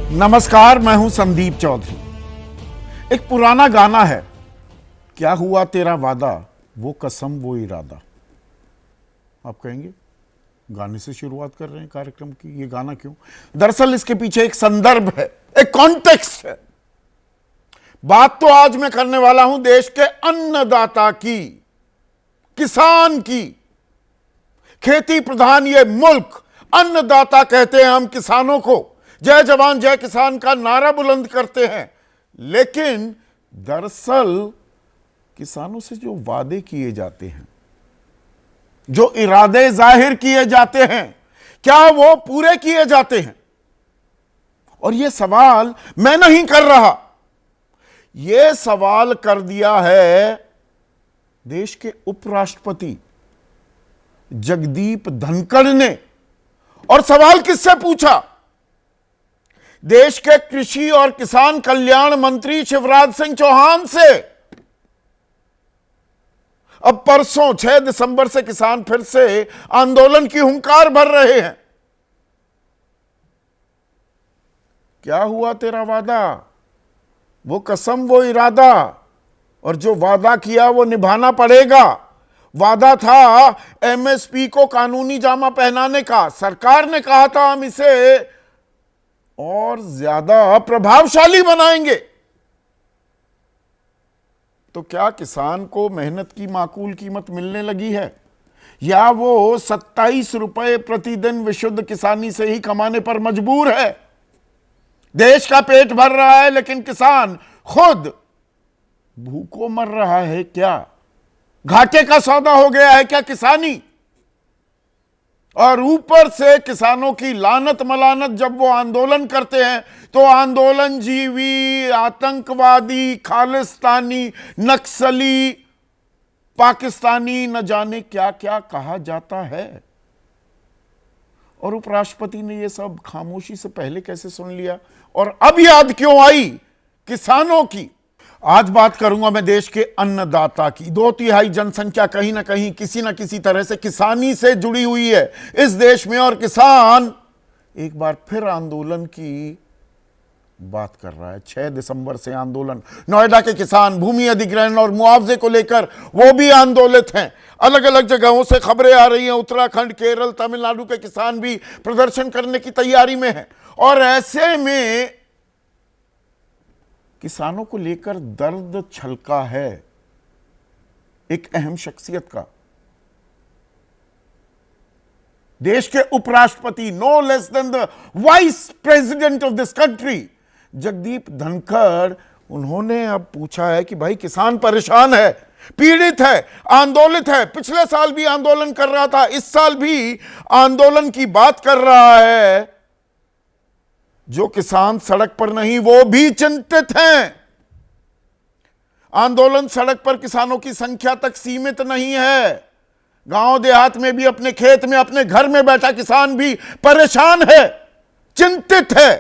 नमस्कार, मैं हूं संदीप चौधरी। एक पुराना गाना है, क्या हुआ तेरा वादा, वो कसम वो इरादा। आप कहेंगे गाने से शुरुआत कर रहे हैं कार्यक्रम की, ये गाना क्यों? दरअसल इसके पीछे एक संदर्भ है, एक कॉन्टेक्स्ट है। बात तो आज मैं करने वाला हूं देश के अन्नदाता की, किसान की। खेती प्रधान ये मुल्क, अन्नदाता कहते हैं हम किसानों को। जय जवान जय किसान का नारा बुलंद करते हैं, लेकिन दरअसल किसानों से जो वादे किए जाते हैं, जो इरादे जाहिर किए जाते हैं, क्या वो पूरे किए जाते हैं? और यह सवाल मैं नहीं कर रहा, यह सवाल कर दिया है देश के उपराष्ट्रपति जगदीप धनखड़ ने। और सवाल किससे पूछा? देश के कृषि और किसान कल्याण मंत्री शिवराज सिंह चौहान से। अब परसों 6 दिसंबर से किसान फिर से आंदोलन की हुंकार भर रहे हैं। क्या हुआ तेरा वादा, वो कसम वो इरादा, और जो वादा किया वो निभाना पड़ेगा। वादा था एमएसपी को कानूनी जामा पहनाने का। सरकार ने कहा था हम इसे और ज्यादा प्रभावशाली बनाएंगे। तो क्या किसान को मेहनत की माकूल कीमत मिलने लगी है, या वो 27 रुपए प्रतिदिन विशुद्ध किसानी से ही कमाने पर मजबूर है? देश का पेट भर रहा है, लेकिन किसान खुद भूखों मर रहा है क्या? घाटे का सौदा हो गया है क्या किसानी? और ऊपर से किसानों की लानत मलानत। जब वो आंदोलन करते हैं तो आंदोलन जीवी, आतंकवादी, खालिस्तानी, नक्सली, पाकिस्तानी, न जाने क्या क्या कहा जाता है। और उपराष्ट्रपति ने ये सब खामोशी से पहले कैसे सुन लिया, और अब याद क्यों आई किसानों की? आज बात करूंगा मैं देश के अन्नदाता की। 2/3 जनसंख्या कहीं ना कहीं किसी ना किसी तरह से किसानी से जुड़ी हुई है इस देश में, और किसान एक बार फिर आंदोलन की बात कर रहा है। 6 दिसंबर से आंदोलन। नोएडा के किसान भूमि अधिग्रहण और मुआवजे को लेकर वो भी आंदोलित हैं। अलग अलग जगहों से खबरें आ रही हैं, उत्तराखंड, केरल, तमिलनाडु के किसान भी प्रदर्शन करने की तैयारी में हैं। और ऐसे में किसानों को लेकर दर्द छलका है एक अहम शख्सियत का। देश के उपराष्ट्रपति, no less than the vice president of this country, Jagdeep Dhankhar, उन्होंने अब पूछा है कि भाई किसान परेशान है, पीड़ित है, आंदोलित है। पिछले साल भी आंदोलन कर रहा था, इस साल भी आंदोलन की बात कर रहा है। जो किसान सड़क पर नहीं, वो भी चिंतित हैं। आंदोलन सड़क पर किसानों की संख्या तक सीमित नहीं है। गांव देहात में भी अपने खेत में, अपने घर में बैठा किसान भी परेशान है, चिंतित है।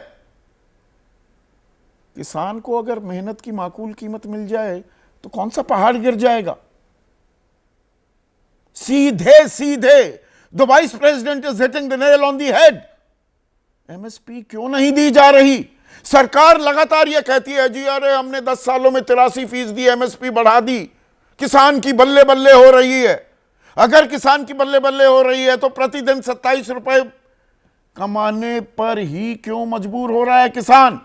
किसान को अगर मेहनत की माकूल कीमत मिल जाए तो कौन सा पहाड़ गिर जाएगा? सीधे सीधे the vice president is hitting the nail on the head. MSP क्यों नहीं दी जा रही? सरकार लगातार यह कहती है जी अरे हमने 10 सालों में 83% एमएसपी बढ़ा दी, किसान की बल्ले बल्ले हो रही है। अगर किसान की बल्ले बल्ले हो रही है तो प्रतिदिन 27 रुपए कमाने पर ही क्यों मजबूर हो रहा है किसान?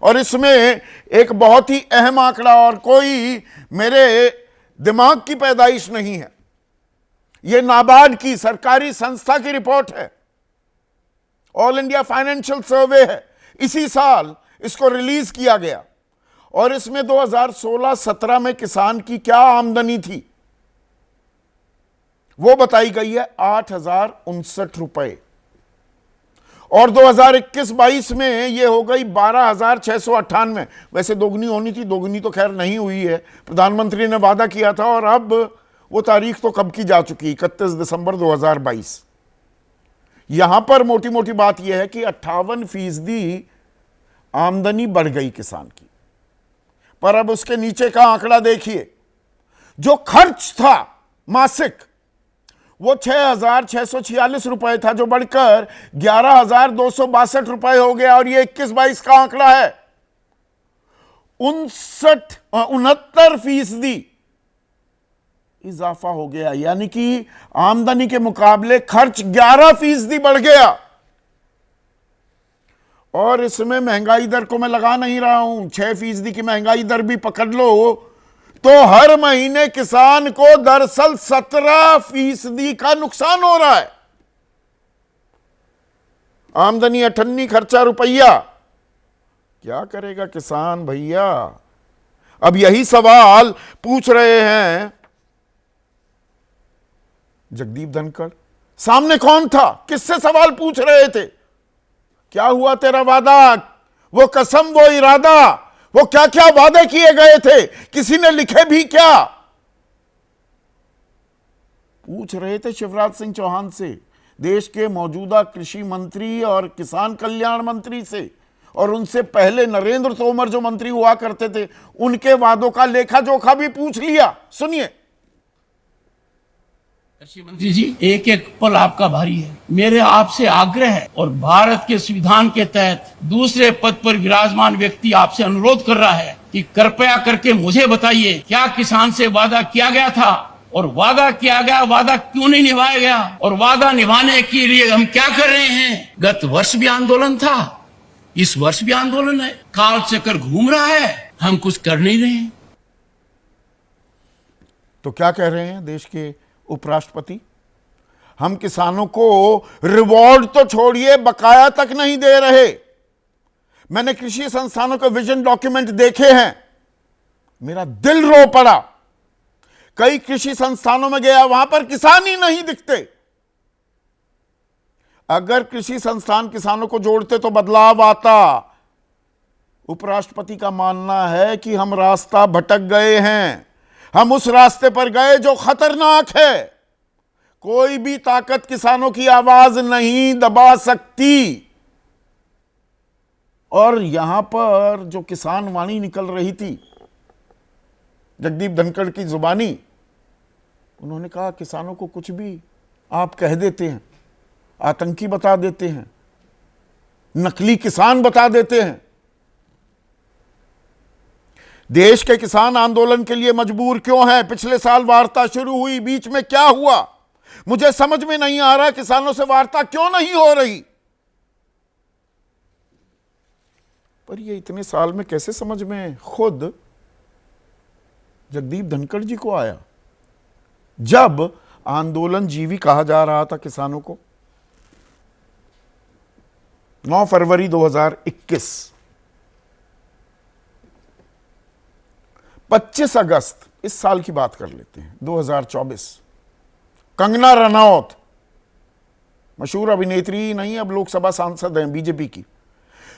और इसमें एक बहुत ही अहम आंकड़ा, और कोई मेरे दिमाग की पैदाइश नहीं है, यह नाबार्ड की सरकारी संस्था की रिपोर्ट है, ऑल इंडिया फाइनेंशियल सर्वे है। इसी साल इसको रिलीज किया गया, और इसमें 2016-17 में किसान की क्या आमदनी थी वो बताई गई है 8,059 रुपए, और 2021-22 में यह हो गई 12,698। वैसे दोगुनी होनी थी, दोगुनी तो खैर नहीं हुई है, प्रधानमंत्री ने वादा किया था, और अब वो तारीख तो कब की जा चुकी, 31 दिसंबर 2022। यहां पर मोटी मोटी बात यह है कि 58% आमदनी बढ़ गई किसान की। पर अब उसके नीचे का आंकड़ा देखिए, जो खर्च था मासिक, वो 6,646 रुपए था, जो बढ़कर 11,262 रुपए हो गया, और ये 21-22 का आंकड़ा है। 69 इजाफा हो गया, यानी कि आमदनी के मुकाबले खर्च 11% बढ़ गया। और इसमें महंगाई दर को मैं लगा नहीं रहा हूं, 6% की महंगाई दर भी पकड़ लो तो हर महीने किसान को दरअसल 17% का नुकसान हो रहा है। आमदनी 98, खर्चा रुपया। क्या करेगा किसान भैया? अब यही सवाल पूछ रहे हैं जगदीप धनखड़। सामने कौन था, किससे सवाल पूछ रहे थे? क्या हुआ तेरा वादा, वो कसम, वो इरादा, वो क्या क्या वादे किए गए थे, किसी ने लिखे भी क्या? पूछ रहे थे शिवराज सिंह चौहान से, देश के मौजूदा कृषि मंत्री और किसान कल्याण मंत्री से, और उनसे पहले नरेंद्र तोमर जो मंत्री हुआ करते थे, उनके वादों का लेखा जोखा भी पूछ लिया। सुनिए। कृषि मंत्री जी, एक एक पल आपका भारी है। मेरे आपसे आग्रह है और भारत के संविधान के तहत दूसरे पद पर विराजमान व्यक्ति आपसे अनुरोध कर रहा है कि कृपया करके मुझे बताइए, क्या किसान से वादा किया गया था, और वादा किया गया वादा क्यों नहीं निभाया गया, और वादा निभाने के लिए हम क्या कर रहे हैं? गत वर्ष भी आंदोलन था, इस वर्ष भी आंदोलन है, काल चक्कर घूम रहा है, हम कुछ कर नहीं रहे हैं। तो क्या कह रहे हैं देश के उपराष्ट्रपति? हम किसानों को रिवॉर्ड तो छोड़िए, बकाया तक नहीं दे रहे। मैंने कृषि संस्थानों के विजन डॉक्यूमेंट देखे हैं, मेरा दिल रो पड़ा। कई कृषि संस्थानों में गया, वहां पर किसान ही नहीं दिखते। अगर कृषि संस्थान किसानों को जोड़ते तो बदलाव आता। उपराष्ट्रपति का मानना है कि हम रास्ता भटक गए हैं, हम उस रास्ते पर गए जो खतरनाक है। कोई भी ताकत किसानों की आवाज नहीं दबा सकती। और यहां पर जो किसान वाणी निकल रही थी जगदीप धनखड़ की जुबानी, उन्होंने कहा किसानों को कुछ भी आप कह देते हैं, आतंकी बता देते हैं, नकली किसान बता देते हैं। देश के किसान आंदोलन के लिए मजबूर क्यों हैं? पिछले साल वार्ता शुरू हुई, बीच में क्या हुआ? मुझे समझ में नहीं आ रहा किसानों से वार्ता क्यों नहीं हो रही। पर ये इतने साल में कैसे समझ में खुद जगदीप धनखड़ जी को आया, जब आंदोलन जीवी कहा जा रहा था किसानों को। 9 फरवरी 2021, 25 अगस्त, इस साल की बात कर लेते हैं, 2024। कंगना रनौत, मशहूर अभिनेत्री नहीं, अब लोकसभा सांसद हैं बीजेपी की,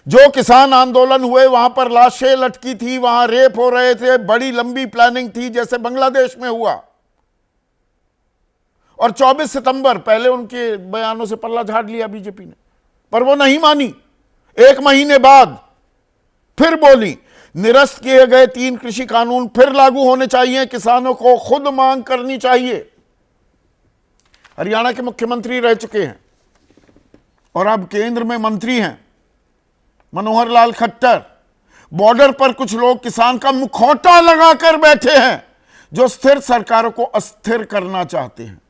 जो किसान आंदोलन हुए वहां पर लाशें लटकी थी, वहां रेप हो रहे थे, बड़ी लंबी प्लानिंग थी जैसे बांग्लादेश में हुआ। और 24 सितंबर, पहले उनके बयानों से पल्ला झाड़ लिया बीजेपी ने, पर वो नहीं मानी। 1 महीने बाद फिर बोली, निरस्त किए गए 3 कृषि कानून फिर लागू होने चाहिए, किसानों को खुद मांग करनी चाहिए। हरियाणा के मुख्यमंत्री रह चुके हैं और अब केंद्र में मंत्री हैं मनोहर लाल खट्टर। बॉर्डर पर कुछ लोग किसान का मुखौटा लगाकर बैठे हैं, जो स्थिर सरकारों को अस्थिर करना चाहते हैं।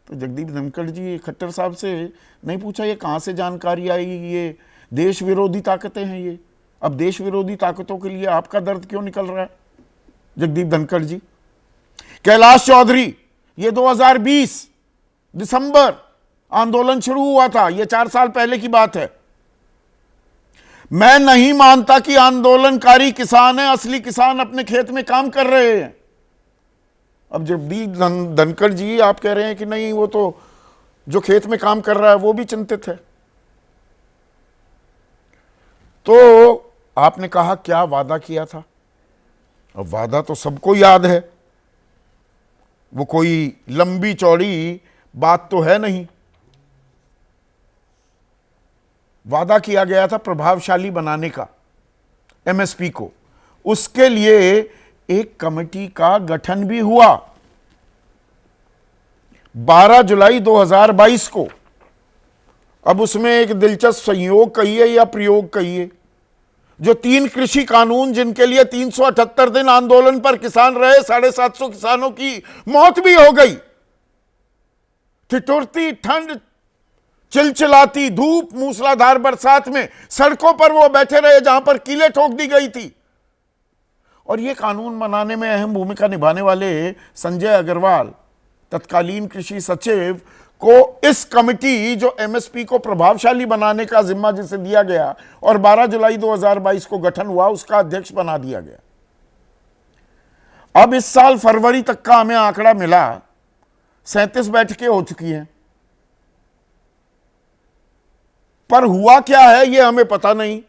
तो जगदीप धनखड़ जी खट्टर साहब से नहीं पूछा ये कहां से जानकारी आई, ये देश विरोधी ताकतें हैं ये? अब देश विरोधी ताकतों के लिए आपका दर्द क्यों निकल रहा है जगदीप धनखड़ जी? कैलाश चौधरी, ये 2020 दिसंबर आंदोलन शुरू हुआ था, ये 4 साल पहले की बात है। मैं नहीं मानता कि आंदोलनकारी किसान है, असली किसान अपने खेत में काम कर रहे हैं। अब जगदीप धनखड़ जी आप कह रहे हैं कि नहीं, वो तो जो खेत में काम कर रहा है वो भी चिंतित है। तो आपने कहा क्या वादा किया था? अब वादा तो सबको याद है, वो कोई लंबी चौड़ी बात तो है नहीं। वादा किया गया था प्रभावशाली बनाने का एमएसपी को, उसके लिए एक कमेटी का गठन भी हुआ। 12 जुलाई 2022 को, अब उसमें एक दिलचस्प संयोग कहिए या प्रयोग कहिए, जो 3 कृषि कानून जिनके लिए 378 दिन आंदोलन पर किसान रहे, 750 किसानों की मौत भी हो गई, ठिठुरती ठंड, चिलचिलाती धूप, मूसलाधार बरसात में सड़कों पर वो बैठे रहे जहां पर कीलें ठोक दी गई थी। और ये कानून बनाने में अहम भूमिका निभाने वाले संजय अग्रवाल, तत्कालीन कृषि सचिव, को इस कमिटी जो एमएसपी को प्रभावशाली बनाने का जिम्मा जिसे दिया गया और 12 जुलाई 2022 को गठन हुआ, उसका अध्यक्ष बना दिया गया। अब इस साल फरवरी तक का हमें आंकड़ा मिला, 37 बैठकें हो चुकी हैं, पर हुआ क्या है ये हमें पता नहीं।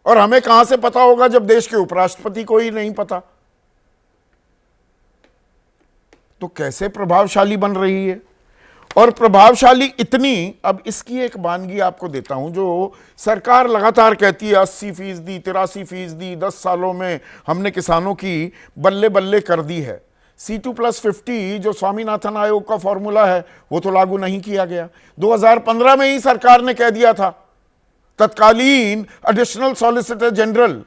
और हमें कहां से पता होगा जब देश के उपराष्ट्रपति को ही नहीं पता। तो कैसे प्रभावशाली बन रही है, और प्रभावशाली इतनी, अब इसकी एक वानगी आपको देता हूं जो सरकार लगातार कहती है 80%, 83%, 10 सालों में हमने किसानों की बल्ले बल्ले कर दी है। C2+50 जो स्वामीनाथन आयोग का फॉर्मूला है वो तो लागू नहीं किया गया। 2015 में ही सरकार ने कह दिया था, तत्कालीन additional solicitor general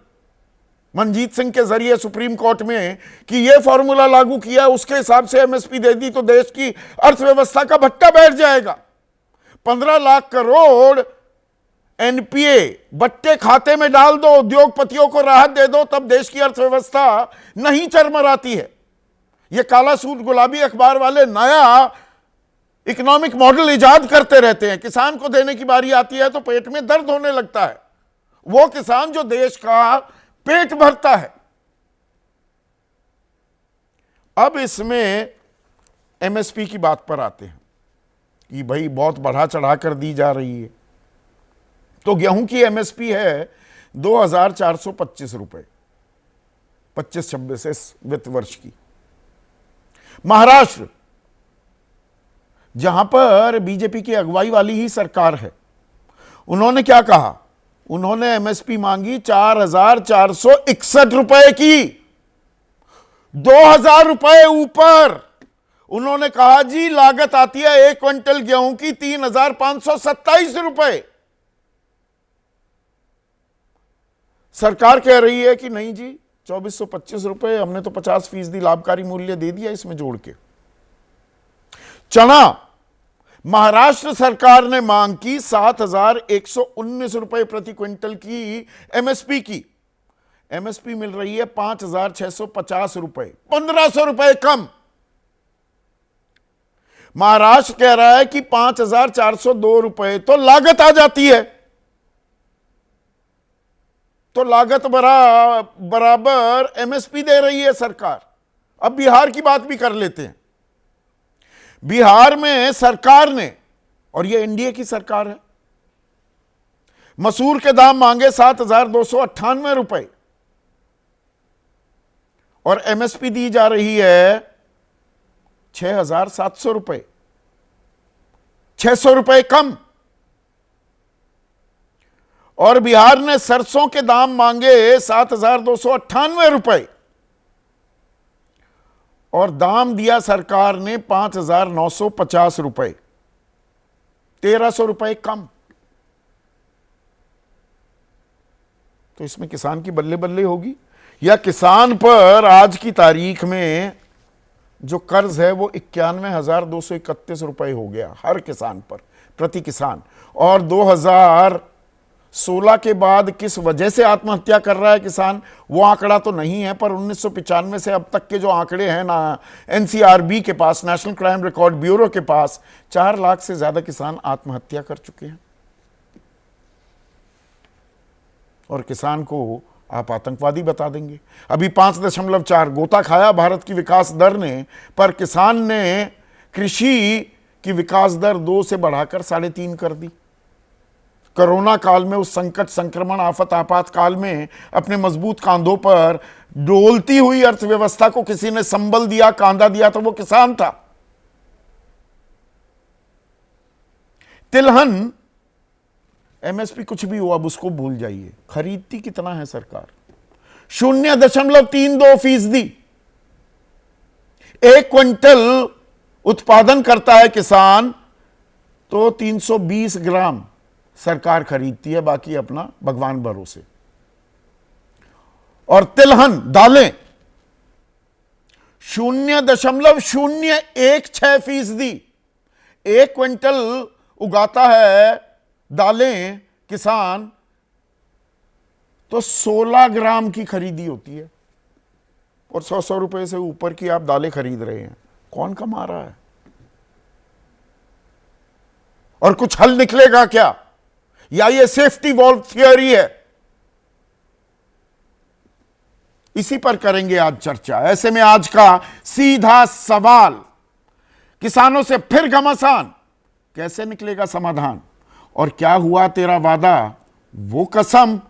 Manjeet Singh के जरिए सुप्रीम कोर्ट में, कि यह फॉर्मूला लागू किया, उसके हिसाब से एमएसपी दे दी तो देश की अर्थव्यवस्था का भट्टा बैठ जाएगा। 15 लाख करोड़ एनपीए बट्टे खाते में डाल दो, उद्योगपतियों को राहत दे दो, तब देश की अर्थव्यवस्था नहीं चरमराती है। ये काला सूट गुलाबी अखबार वाले नया इकोनॉमिक मॉडल इजाद करते रहते हैं। किसान को देने की बारी आती है तो पेट में दर्द होने लगता है। वो किसान जो देश का पेट भरता है। अब इसमें एमएसपी की बात पर आते हैं कि भाई बहुत बढ़ा चढ़ा कर दी जा रही है। तो गेहूं की एमएसपी है 2425 रुपए 25-26 इस वित्त वर्ष की। महाराष्ट्र, जहां पर बीजेपी की अगुवाई वाली ही सरकार है, उन्होंने क्या कहा? उन्होंने एमएसपी मांगी 4461 रुपए की, 2000 रुपए ऊपर। उन्होंने कहा जी लागत आती है 1 क्विंटल गेहूं की 3527 रुपए। सरकार कह रही है कि नहीं जी 2425 रुपए, हमने तो 50% लाभकारी मूल्य दे दिया इसमें जोड़ के। चना, महाराष्ट्र सरकार ने मांग की 7119 रुपए प्रति क्विंटल की एमएसपी की। एमएसपी मिल रही है 5650 रुपए, 1500 रुपए कम। महाराष्ट्र कह रहा है कि 5402 रुपए तो लागत आ जाती है, तो लागत बराबर एमएसपी दे रही है सरकार। अब बिहार की बात भी कर लेते हैं। बिहार में सरकार ने, और यह एनडीए की सरकार है, मसूर के दाम मांगे 7298 रुपए और एमएसपी दी जा रही है 6700 रुपए, 600 रुपए कम। और बिहार ने सरसों के दाम मांगे 7298 रुपए और दाम दिया सरकार ने 5950 रुपए, 1300 रुपए कम। तो इसमें किसान की बल्ले बल्ले होगी, या किसान पर आज की तारीख में जो कर्ज है वो 91,231 रुपए हो गया हर किसान पर, प्रति किसान। और 2016 के बाद किस वजह से आत्महत्या कर रहा है किसान, वो आंकड़ा तो नहीं है, पर 1995 से अब तक के जो आंकड़े हैं ना एनसीआरबी के पास, नेशनल क्राइम रिकॉर्ड ब्यूरो के पास, 4 लाख से ज्यादा किसान आत्महत्या कर चुके हैं। और किसान को आप आतंकवादी बता देंगे। अभी 5.4 गोता खाया भारत की विकास दर ने, पर किसान ने कृषि की विकास दर 2 से बढ़ाकर 3.5 कर दी। कोरोना काल में, उस संकट, संक्रमण, आफत, आपातकाल में अपने मजबूत कांधों पर डोलती हुई अर्थव्यवस्था को किसी ने संबल दिया, कांधा दिया, तो वो किसान था। तिलहन एमएसपी कुछ भी हो, अब उसको भूल जाइए। खरीदती कितना है सरकार? 0.32%। 1 क्विंटल उत्पादन करता है किसान तो 320 ग्राम सरकार खरीदती है, बाकी अपना भगवान भरोसे। और तिलहन दालें 0.016%। 1 क्विंटल उगाता है दालें किसान तो 16 ग्राम की खरीदी होती है, और 100 रुपए से ऊपर की आप दालें खरीद रहे हैं। कौन कमा रहा है? और कुछ हल निकलेगा क्या, या ये सेफ्टी वॉल्व थियरी है? इसी पर करेंगे आज चर्चा। ऐसे में आज का सीधा सवाल, किसानों से फिर घमासान, कैसे निकलेगा समाधान? और क्या हुआ तेरा वादा, वो कसम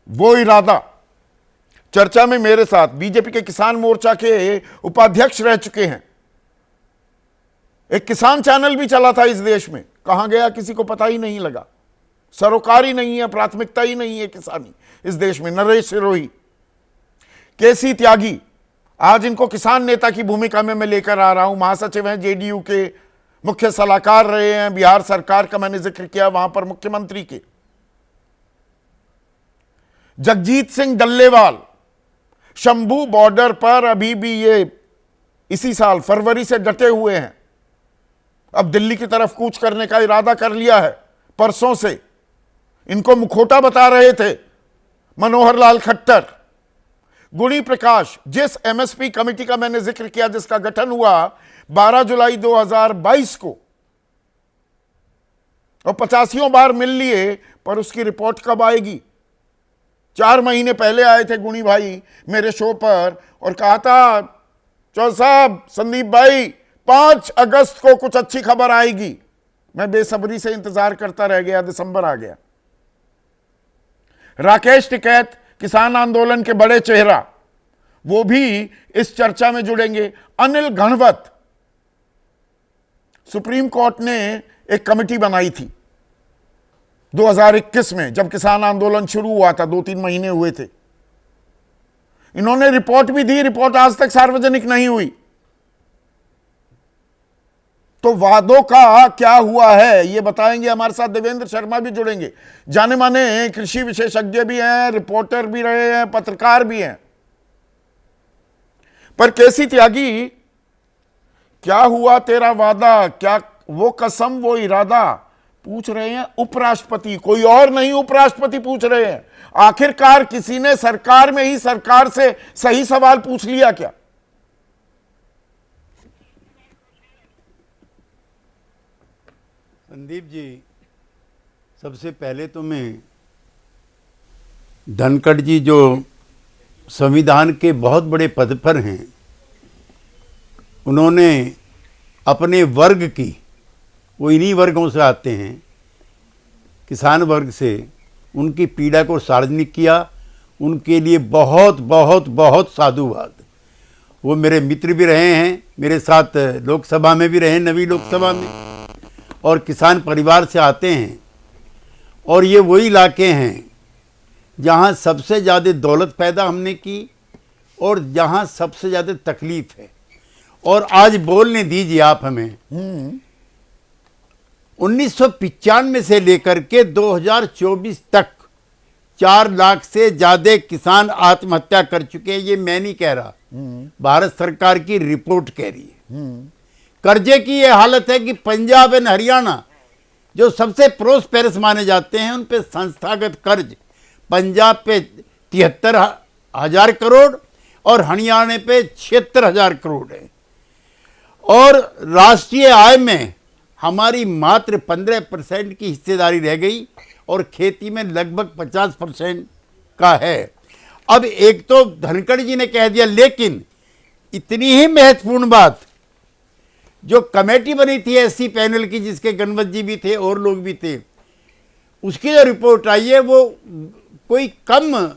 वो इरादा? चर्चा में मेरे साथ बीजेपी के किसान मोर्चा के उपाध्यक्ष रह चुके हैं, एक किसान चैनल भी चला था इस देश में, कहां गया किसी को पता ही नहीं लगा। सरोकारी नहीं है, प्राथमिकता ही नहीं है किसानी इस देश में। नरेश सिरोही, केसी त्यागी, आज इनको किसान नेता की भूमिका में मैं लेकर आ रहा हूं। महासचिव हैं जेडीयू के, मुख्य सलाहकार रहे हैं बिहार सरकार का, मैंने जिक्र किया वहां पर मुख्यमंत्री के। जगजीत सिंह डल्लेवाल, शंभू बॉर्डर पर अभी भी ये इसी साल फरवरी से डटे हुए हैं, अब दिल्ली की तरफ कूच करने का इरादा कर लिया है। परसों से इनको मुखौटा बता रहे थे मनोहर लाल खट्टर। गुणी प्रकाश, जिस एमएसपी कमेटी का मैंने जिक्र किया, जिसका गठन हुआ 12 जुलाई 2022 को, और 85 बार मिल लिए, पर उसकी रिपोर्ट कब आएगी? 4 महीने पहले आए थे गुणी भाई मेरे शो पर और कहा था, चौधरी साहब, संदीप भाई, 5 अगस्त को कुछ अच्छी खबर आएगी। मैं बेसब्री से इंतजार करता रह गया, दिसंबर आ गया। राकेश टिकैत, किसान आंदोलन के बड़े चेहरा, वो भी इस चर्चा में जुड़ेंगे। अनिल घनवत, सुप्रीम कोर्ट ने एक कमेटी बनाई थी 2021 में, जब किसान आंदोलन शुरू हुआ था, 2-3 महीने हुए थे। इन्होंने रिपोर्ट भी दी, रिपोर्ट आज तक सार्वजनिक नहीं हुई। तो वादों का क्या हुआ है ये बताएंगे। हमारे साथ देवेंद्र शर्मा भी जुड़ेंगे, जाने माने कृषि विशेषज्ञ भी हैं, रिपोर्टर भी रहे हैं, पत्रकार भी हैं। पर केसी त्यागी, क्या हुआ तेरा वादा, क्या वो कसम वो इरादा, पूछ रहे हैं उपराष्ट्रपति, कोई और नहीं, उपराष्ट्रपति पूछ रहे हैं। आखिरकार किसी ने सरकार में ही सरकार से सही सवाल पूछ लिया क्या? संदीप जी, सबसे पहले तो मैं धनखड़ जी जो संविधान के बहुत बड़े पद पर हैं, उन्होंने अपने वर्ग की, वो इन्हीं वर्गों से आते हैं, किसान वर्ग से, उनकी पीड़ा को सार्वजनिक किया। उनके लिए बहुत बहुत बहुत साधुवाद। वो मेरे मित्र भी रहे हैं, मेरे साथ लोकसभा में भी रहे, नवी लोकसभा में, और किसान परिवार से आते हैं। और ये वही इलाके हैं जहाँ सबसे ज़्यादा दौलत पैदा हमने की और जहाँ सबसे ज़्यादा तकलीफ है। और आज बोलने दीजिए आप हमें, 1995 से लेकर के 2024 तक 4 लाख से ज़्यादा किसान आत्महत्या कर चुके हैं। ये मैं नहीं कह रहा, भारत सरकार की रिपोर्ट कह रही है। कर्जे की ये हालत है कि पंजाब एंड हरियाणा, जो सबसे प्रोस्पेरस माने जाते हैं, उन पे संस्थागत कर्ज पंजाब पे 73,000 करोड़ और हरियाणा पे 76,000 करोड़ है। और राष्ट्रीय आय में हमारी मात्र 15% की हिस्सेदारी रह गई और खेती में लगभग 50% का है। अब एक तो धनखड़ जी ने कह दिया, लेकिन इतनी ही महत्वपूर्ण बात, जो कमेटी बनी थी एससी पैनल की, जिसके गणवत जी भी थे और लोग भी थे, उसकी जो रिपोर्ट आई है वो कोई कम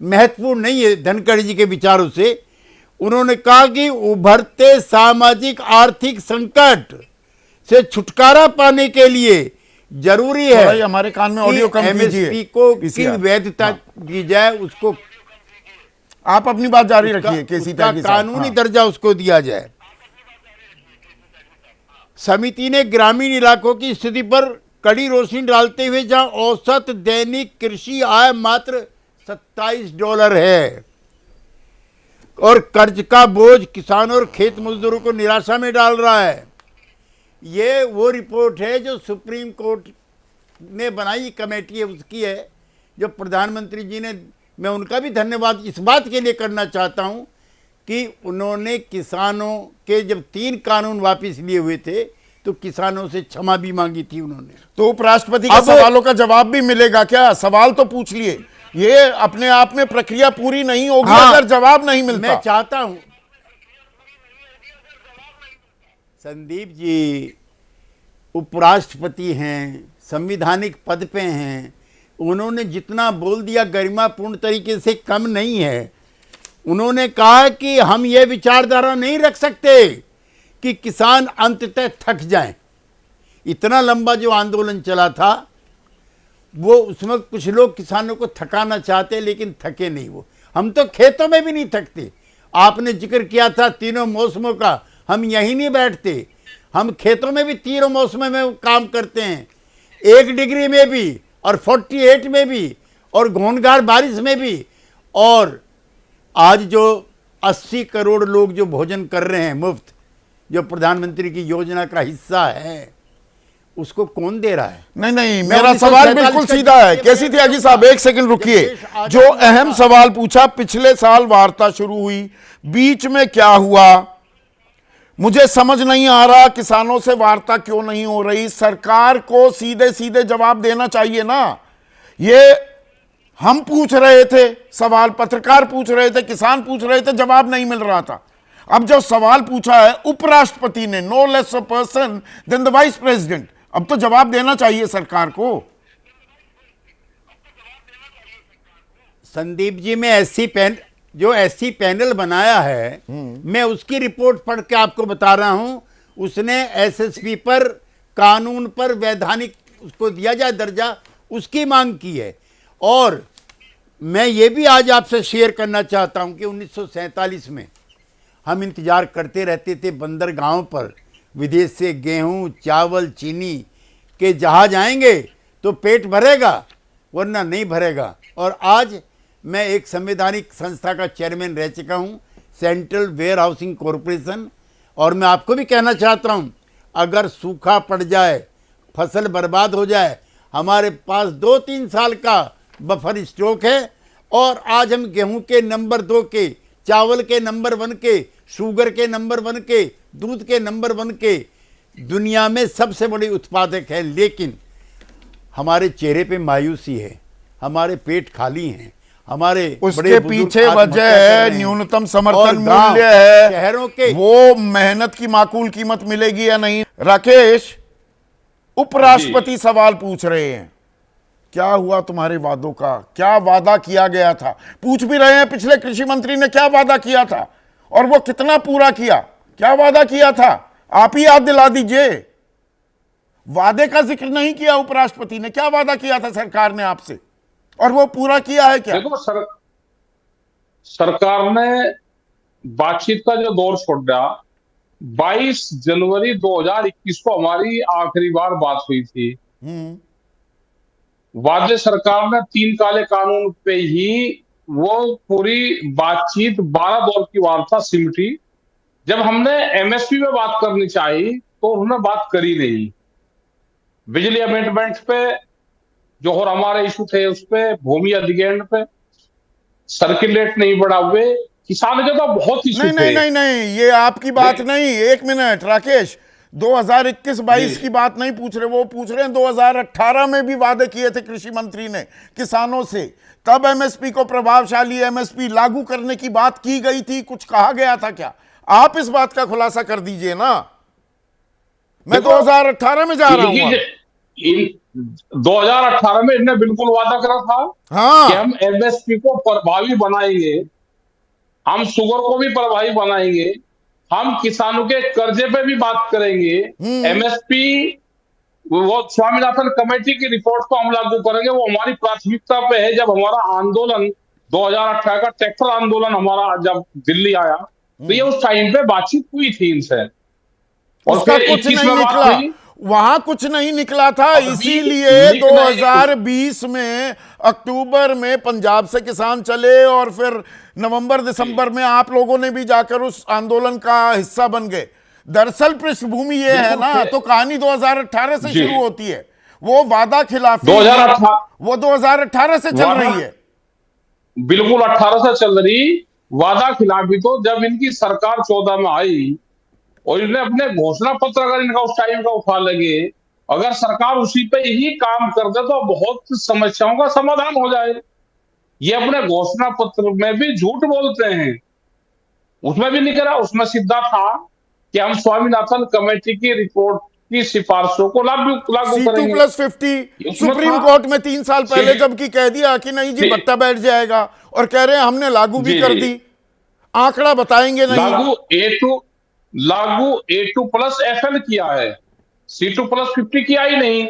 महत्वपूर्ण नहीं है धनखड़ जी के विचारों से। उन्होंने कहा कि उभरते सामाजिक आर्थिक संकट से छुटकारा पाने के लिए जरूरी है हमारे कान में ऑडियो कम कीजिए, एमएसपी को की वैधता दी जाए, उसको आप अपनी बात जारी रखिए। केसी त्यागी साहब, कानूनी दर्जा उसको दिया जाए। समिति ने ग्रामीण इलाकों की स्थिति पर कड़ी रोशनी डालते हुए जहां औसत दैनिक कृषि आय मात्र $27 है और कर्ज का बोझ किसानों और खेत मजदूरों को निराशा में डाल रहा है। ये वो रिपोर्ट है जो सुप्रीम कोर्ट ने बनाई कमेटी है, उसकी है, जो प्रधानमंत्री जी ने, मैं उनका भी धन्यवाद इस बात के लिए करना चाहता हूं कि उन्होंने किसानों के जब 3 कानून वापस लिए हुए थे तो किसानों से क्षमा भी मांगी थी उन्होंने। तो उपराष्ट्रपति के सवालों का जवाब भी मिलेगा क्या? सवाल तो पूछ लिए, ये अपने आप में प्रक्रिया पूरी नहीं होगी अगर जवाब नहीं मिलता। मैं चाहता हूं संदीप जी उपराष्ट्रपति हैं, संवैधानिक पद पे हैं, उन्होंने जितना बोल दिया गरिमापूर्ण तरीके से कम नहीं है। उन्होंने कहा कि हम ये विचारधारा नहीं रख सकते कि किसान अंततः थक जाएं। इतना लंबा जो आंदोलन चला था वो, उसमें कुछ लोग किसानों को थकाना चाहते लेकिन थके नहीं। वो हम तो खेतों में भी नहीं थकते। आपने जिक्र किया था तीनों मौसमों का, हम यहीं नहीं बैठते, हम खेतों में भी तीनों मौसमों में काम करते हैं, 1 डिग्री में भी और 48 में भी और घूंघार बारिश में भी। और आज जो 80 करोड़ लोग जो भोजन कर रहे हैं मुफ्त, जो प्रधानमंत्री की योजना का हिस्सा है, उसको कौन दे रहा है? नहीं, मेरा सवाल बिल्कुल सीधा है। कैसी त्यागी साहब, एक सेकंड रुकिए। जो अहम सवाल पूछा, पिछले साल वार्ता शुरू हुई, बीच में क्या हुआ मुझे समझ नहीं आ रहा। किसानों से वार्ता क्यों नहीं हो रही? सरकार को सीधे सीधे जवाब देना चाहिए ना। ये हम पूछ रहे थे सवाल, पत्रकार पूछ रहे थे, किसान पूछ रहे थे, जवाब नहीं मिल रहा था। अब जो सवाल पूछा है उपराष्ट्रपति ने, no less a person than the vice president, अब तो जवाब देना चाहिए सरकार को। संदीप जी, मैं जो एससी पैनल बनाया है, मैं उसकी रिपोर्ट पढ़ के आपको बता रहा हूं। उसने एसएसपी पर, कानून पर वैधानिक उसको दिया जाए दर्जा, उसकी मांग की है। और मैं ये भी आज आपसे शेयर करना चाहता हूं कि 1947 में हम इंतजार करते रहते थे बंदरगाहों पर, विदेश से गेहूं, चावल, चीनी के जहाज आएंगे तो पेट भरेगा वरना नहीं भरेगा। और आज मैं एक संवैधानिक संस्था का चेयरमैन रह चुका हूं, सेंट्रल वेयर हाउसिंग कॉरपोरेशन। और मैं आपको भी कहना चाहता हूं, अगर सूखा पड़ जाए, फसल बर्बाद हो जाए, हमारे पास 2-3 साल का बफर स्टॉक है। और आज हम गेहूं के नंबर 2 के, चावल के नंबर 1 के, शुगर के नंबर 1 के, दूध के नंबर 1 के दुनिया में सबसे बड़े उत्पादक है। लेकिन हमारे चेहरे पे मायूसी है, हमारे पेट खाली हैं, हमारे उसके पीछे वजह है न्यूनतम समर्थन मूल्य है, शहरों के, वो मेहनत की माकूल कीमत मिलेगी या नहीं। राकेश, उपराष्ट्रपति सवाल पूछ रहे हैं, क्या हुआ तुम्हारे वादों का? क्या वादा किया गया था? पूछ भी रहे हैं पिछले कृषि मंत्री ने क्या वादा किया था और वो कितना पूरा किया? क्या वादा किया था? आप ही याद दिला दीजिए। वादे का जिक्र नहीं किया उपराष्ट्रपति ने। क्या वादा किया था सरकार ने आपसे और वो पूरा किया है क्या? देखो सरकार ने बातचीत का जो दौर छोड़ दिया, 22 जनवरी 2021 को हमारी आखिरी बार बात हुई थी। वादे सरकार ने 3 काले कानून पे ही वो पूरी बातचीत 12 दौर की वार्ता सिमटी। जब हमने एमएसपी पे बात करनी चाहिए तो उन्होंने बात करी नहीं। बिजली अमेंडमेंट पे जो और हमारे इशू थे उस पे, भूमि अधिग्रहण पे सर्कुलेट नहीं बढ़ा हुए, किसान के तो बहुत इशू थे। नहीं, ये आपकी बात नहीं। एक मिनट राकेश, 2021-22 की बात नहीं पूछ रहे, वो पूछ रहे हैं 2018 में भी वादे किए थे कृषि मंत्री ने किसानों से। तब एमएसपी को प्रभावशाली एमएसपी लागू करने की बात की गई थी, कुछ कहा गया था क्या? आप इस बात का खुलासा कर दीजिए ना। मैं 2018 में जा रहा हूं। 2018 में इन्होंने बिल्कुल वादा करा था कि हम एमएसपी को प्रभावी बनाएंगे, हम शुगर को भी प्रभावी बनाएंगे, हम किसानों के कर्जे पे भी बात करेंगे, एमएसपी वो स्वामीनाथन कमेटी की रिपोर्ट को हम लागू करेंगे, वो हमारी प्राथमिकता पे है। जब हमारा आंदोलन 2018 का ट्रैक्टर आंदोलन हमारा जब दिल्ली आया तो ये उस टाइम पे बातचीत हुई थी इनसे। और उसका फिर कुछ 21 नहीं में बात निकला, हुई। वहां कुछ नहीं निकला था, अभी इसीलिए निकला ही 2020 में अक्टूबर में पंजाब से किसान चले और फिर नवंबर दिसंबर में आप लोगों ने भी जाकर उस आंदोलन का हिस्सा बन गए। दरअसल पृष्ठभूमि ये है बिल्कुल ना, तो कहानी 2018 से जी। शुरू होती है। वो वादा खिलाफी 2018 वो 2018 से चल वादा- रही है। बिल्कुल 18 से चल रही वादा खिलाफी। तो जब इनकी सरकार 14 में आई और इन्हें अपने घोषणा पत्र अगर इनका उस टाइम का उठा लगे, अगर सरकार उसी पे ही काम कर दे तो बहुत समस्याओं का समाधान हो जाए। ये अपने घोषणा पत्र में भी झूठ बोलते हैं, उसमें भी नहीं करा। उसमें सीधा था कि हम स्वामीनाथन कमेटी की रिपोर्ट की सिफारिशों को लागू C2 करेंगे। प्लस 50 उसमें सुप्रीम था कोर्ट में 3 साल पहले जी। जबकि कह दिया कि नहीं जी जी। बट्टा बैठ जाएगा, और कह रहे हैं हमने लागू भी जी। कर दी, आंकड़ा बताएंगे नहीं। लागू A2 प्लस FL किया है, C2 प्लस 50 किया ही नहीं,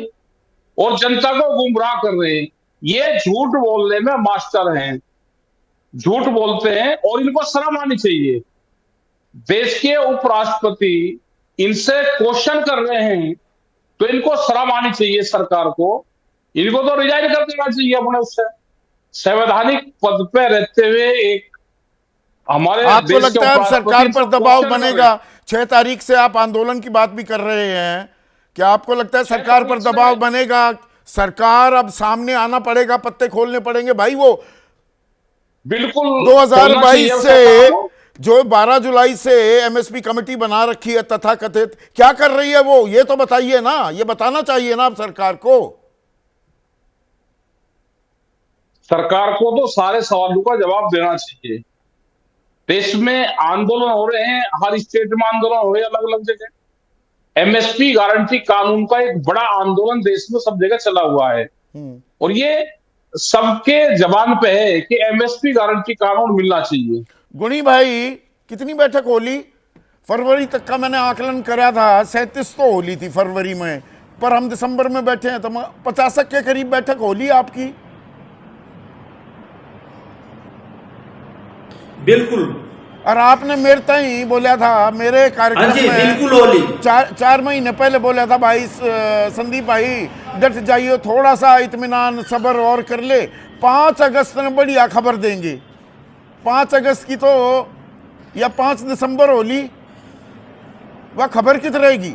और जनता को गुमराह कर रहे हैं। ये झूठ बोलने में मास्टर हैं, झूठ बोलते हैं और इनको शर्म आनी चाहिए। देश के उपराष्ट्रपति इनसे क्वेश्चन कर रहे हैं तो इनको शर्म आनी चाहिए सरकार को। इनको तो रिजाइन कर देना चाहिए अपने उससे। संवैधानिक पद पे रहते हुए एक हमारे आपको देश के लगता है अब उपराष्ट्रपति सरकार पर इनको दबाव क्वेश्चन कर रहे बनेगा? हैं। 6 तारीख से आप आंदोलन की बात भी कर रहे हैं, क्या आपको लगता है सरकार पर दबाव बनेगा? सरकार अब सामने आना पड़ेगा, पत्ते खोलने पड़ेंगे भाई। वो बिल्कुल 2022 खोलना से चाहिए सरकार को। जो 12 जुलाई से एमएसपी कमेटी बना रखी है तथाकथित, क्या कर रही है वो? ये तो बताइए ना, ये बताना चाहिए ना अब सरकार को। सरकार को तो सारे सवालों का जवाब देना चाहिए। देश में आंदोलन हो रहे हैं, हर स्टेट में आंदोलन हो रहे हैं अलग अलग जगह। एमएसपी गारंटी कानून का एक बड़ा आंदोलन देश में सब जगह चला हुआ है, और ये सबके जबान पे है कि एमएसपी गारंटी कानून मिलना चाहिए। गुणी भाई, कितनी बैठक होली? फरवरी तक का मैंने आकलन करा था, 37 तो होली थी फरवरी में, पर हम दिसंबर में बैठे हैं तो 50 के करीब बैठक होली आपकी। बिल्कुल। और आपने मेरे तय बोला था, मेरे हाँ कार्यक्रम जी, में बिल्कुल होली। 4 महीने पहले बोला था भाई संदीप भाई डट जाइए, थोड़ा सा इत्मीनान सब्र और कर ले, 5 अगस्त में बढ़िया खबर देंगे। 5 अगस्त की तो, या 5 दिसंबर होली, वह खबर कित रहेगी?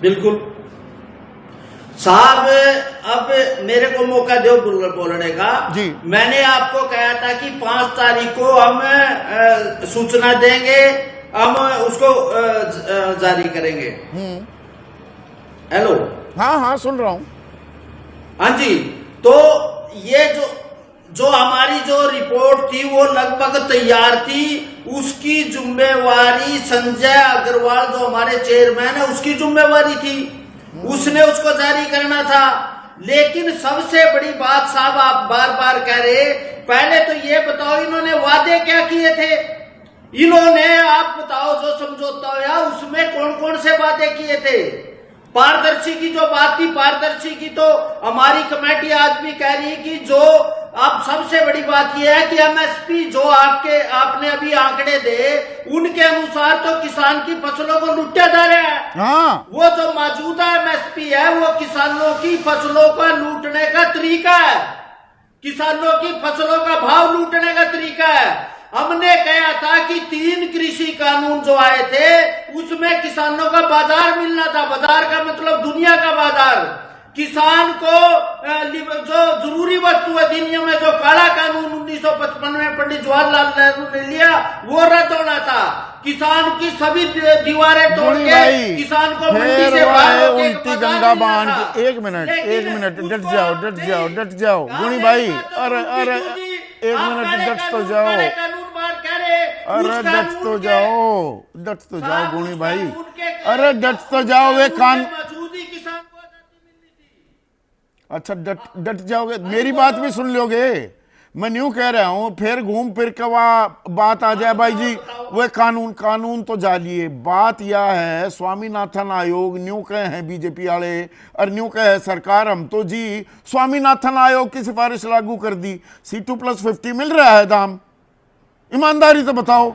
बिल्कुल साहब, अब मेरे को मौका दो बोलने का जी। मैंने आपको कहा था कि 5 तारीख को हम सूचना देंगे, हम उसको जारी करेंगे। हेलो, हाँ हाँ सुन रहा हूं। हाँ जी। तो ये जो हमारी जो रिपोर्ट थी वो लगभग तैयार थी, उसकी जिम्मेवारी संजय अग्रवाल जो हमारे चेयरमैन है उसकी जिम्मेवारी थी, उसने उसको जारी करना था। लेकिन सबसे बड़ी बात साहब, आप बार बार कह रहे, पहले तो ये बताओ इन्होंने वादे क्या किए थे? इन्होंने, आप बताओ, जो समझौता हुआ उसमें कौन कौन से वादे किए थे? पारदर्शी की जो बात थी, पारदर्शी की तो हमारी कमेटी आज भी कह रही है कि जो अब सबसे बड़ी बात यह है कि एमएसपी जो आपने अभी आंकड़े दे, उनके अनुसार तो किसान की फसलों को लूटा जा रहा है। हाँ, वो जो मौजूदा एमएसपी है वो किसानों की फसलों का लूटने का तरीका है, किसानों की फसलों का भाव लूटने का तरीका है। हमने कहा था कि 3 कृषि कानून जो आए थे उसमें किसानों का बाजार मिलना था। बाजार का मतलब दुनिया का बाजार। किसान को जो जरूरी वस्तु अधिनियम में जो काला कानून 1955 में पंडित जवाहरलाल नेहरू ने लिया वो रद्द होना था। किसान की सभी दीवारें तोड़ के किसान को मंडी से बाहर होके उल्टी गंगा बांध के। एक मिनट डट जाओ गुणी भाई, अरे एक मिनट डट तो जाओ, अरे डट तो जाओ गुणी भाई, अरे डट तो जाओ। वे कान, अच्छा डट जाओगे, मेरी बात भी सुन लोगे? मैं न्यू कह रहा हूं, फिर घूम फिर के बात आ जाए भाई जी वे कानून तो जालिए। बात यह है, स्वामीनाथन आयोग न्यू कहे हैं बीजेपी वाले, और न्यू कहे सरकार हम तो जी स्वामीनाथन आयोग की सिफारिश लागू कर दी, C2 प्लस 50 मिल रहा है दाम। ईमानदारी तो बताओ,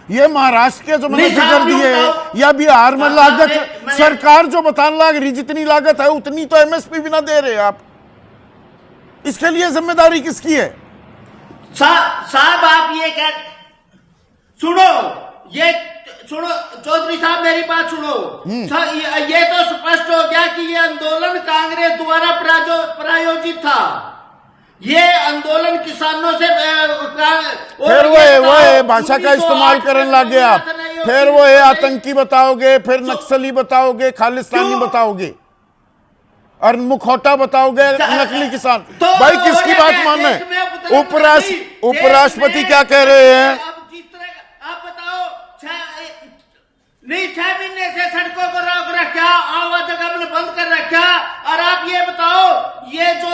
ये महाराष्ट्र के जो मैंने नहीं, जिक्र साहब, दिए बताओ। या बिहार में लागत मैंने- सरकार जो बताने लग रही जितनी लागत है उतनी तो एमएसपी भी ना दे रहे आप। इसके लिए जिम्मेदारी किसकी है? साहब आप ये कह सुनो, ये सुनो चौधरी साहब, मेरी बात सुनो। ये तो स्पष्ट हो गया कि ये आंदोलन कांग्रेस द्वारा प्रायोजित था। ये आंदोलन किसानों से फिर वो भाषा का इस्तेमाल करने लग गए आप। फिर वो आतंकी बताओगे, फिर नक्सली बताओगे, खालिस्तानी बताओगे और मुखौटा बताओगे, नकली किसान। भाई किसकी बात माने? उपराष्ट्रपति क्या कह रहे हैं? अब जिस तरह आप बताओ, नहीं 6 महीने से सड़कों को रोक रखा, आवागमन बंद कर रखा, और आप ये बताओ ये जो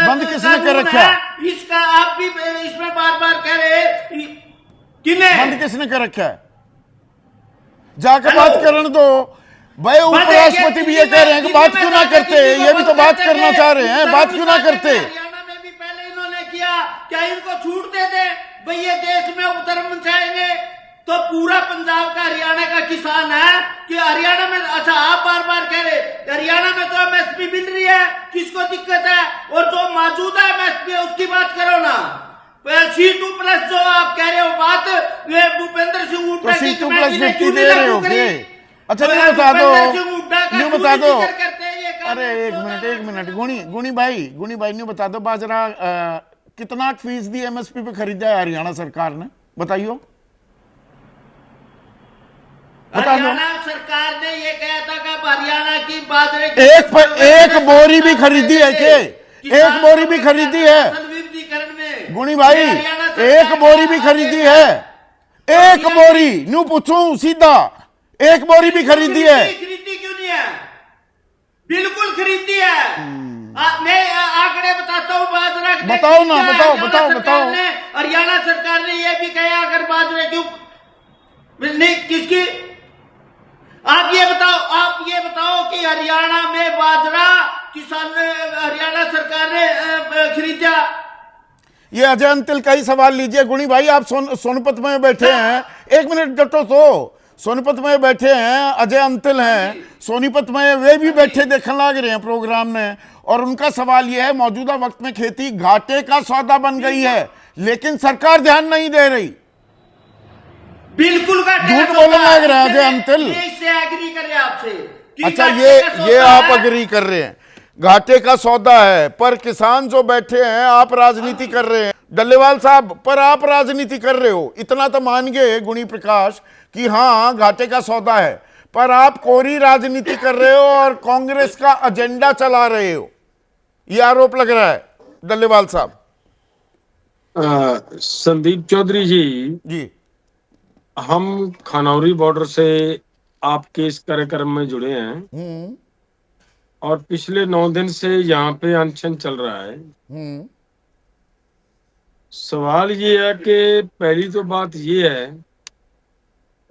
बंद किसने कर रखा? इसका आप भी इसमें बार बार कह रहे किने बंद किसने कर रखा है? जाकर बात करने दो भाई। उपराष्ट्रपति भी ये कह रहे हैं कि बात क्यों ना करते? ये भी तो बात करना चाह रहे हैं, बात क्यों ना करते? हरियाणा में भी पहले इन्होंने किया, क्या इनको छूट दे दे भाई ये देश में उपधर्म चाहेंगे? तो पूरा पंजाब का हरियाणा का किसान है कि हरियाणा में, अच्छा आप बार बार कह रहे हरियाणा में तो एमएसपी मिल रही है, किसको दिक्कत है? और जो मौजूदा एमएसपी है उसकी बात करो ना। C2+ जो आप कह रहे हो बात, वे भूपेंद्र सिंह हुड्डा तो की C2+ कमेटी ने 50 क्यों दे नहीं रहे लागू हो करी? के? अच्छा नहीं बता दो, नहीं बता दो। अरे एक एक मिनट गुणी भाई नहीं बता दो, बाजरा कितना फीसदी एमएसपी पे खरीदा है हरियाणा सरकार ने? बताइयो, बता दो। हरियाणा सरकार ने ये कहा था कि हरियाणा की बाजरे की एक बोरी भी खरीदी है के? एक बोरी भी खरीदी है विविधीकरण में गुणी भाई? एक बोरी भी खरीदी है? एक बोरी न्यू पूछूं सीधा, एक बोरी भी खरीदी है? खरीदी क्यों नहीं है? बिल्कुल खरीदी है। मैं आंकड़े बताता हूँ बाजरा के। बताओ ना, बताओ, हरियाणा बताओ, सरकार बताओ। ने- हरियाणा सरकार ने यह भी कहा अगर बाजरे क्यों नहीं किसकी, आप ये बताओ कि हरियाणा में बाजरा किसान ने, हरियाणा सरकार ने खरीदा। ये अजय अंतिल का ही सवाल लीजिए गुणी भाई। आप सोनपत में बैठे हैं, एक मिनट डटो तो। सोनीपत में बैठे हैं, अजय अंतिल हैं सोनीपत में, वे भी बैठे देखने लग रहे हैं प्रोग्राम में, और उनका सवाल यह है मौजूदा वक्त में खेती घाटे का सौदा बन गई है, लेकिन सरकार ध्यान नहीं दे रही। बिल्कुल झूठ बोलने लग रहा है अजय अंतिल। इससे एग्री कर रहे हैं आपसे कि अच्छा घाटे का ये सौदा आप है। अग्री कर रहे हैं, घाटे का सौदा है, पर किसान जो बैठे हैं आप राजनीति कर रहे हैं। डल्लेवाल साहब, पर आप राजनीति कर रहे हो, इतना तो मान गए गुणी प्रकाश कि हाँ घाटे का सौदा है, पर आप कोरी राजनीति कर रहे हो और कांग्रेस का एजेंडा चला रहे हो, ये आरोप लग रहा है डल्लेवाल साहब। संदीप चौधरी जी, हम खनौरी बॉर्डर से आपके इस कार्यक्रम में जुड़े हैं और पिछले 9 दिन से यहाँ पे अनशन चल रहा है। सवाल ये है कि पहली तो बात ये है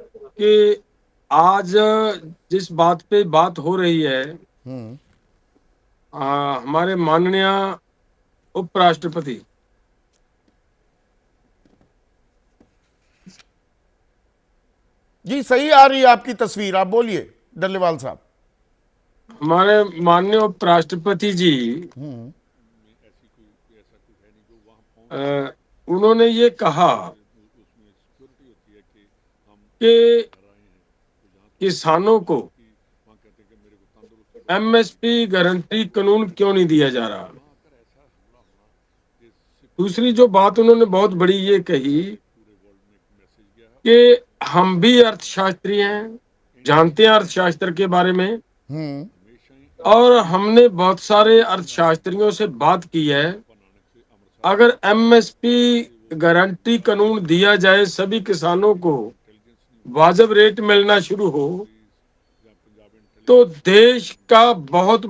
कि आज जिस बात पे बात हो रही है, हमारे माननीय उपराष्ट्रपति जी सही आ रही है आपकी तस्वीर, आप बोलिए डल्लेवाल साहब। हमारे माननीय उपराष्ट्रपति जी उन्होंने ये कहा कि किसानों को एमएसपी गारंटी कानून क्यों नहीं दिया जा रहा। दूसरी जो बात उन्होंने बहुत बड़ी ये कही कि हम भी अर्थशास्त्री हैं, जानते हैं अर्थशास्त्र के बारे में, और हमने बहुत सारे अर्थशास्त्रियों से बात की है। अगर एमएसपी गारंटी कानून दिया जाए, सभी किसानों को वाजिब रेट मिलना शुरू हो, तो देश का बहुत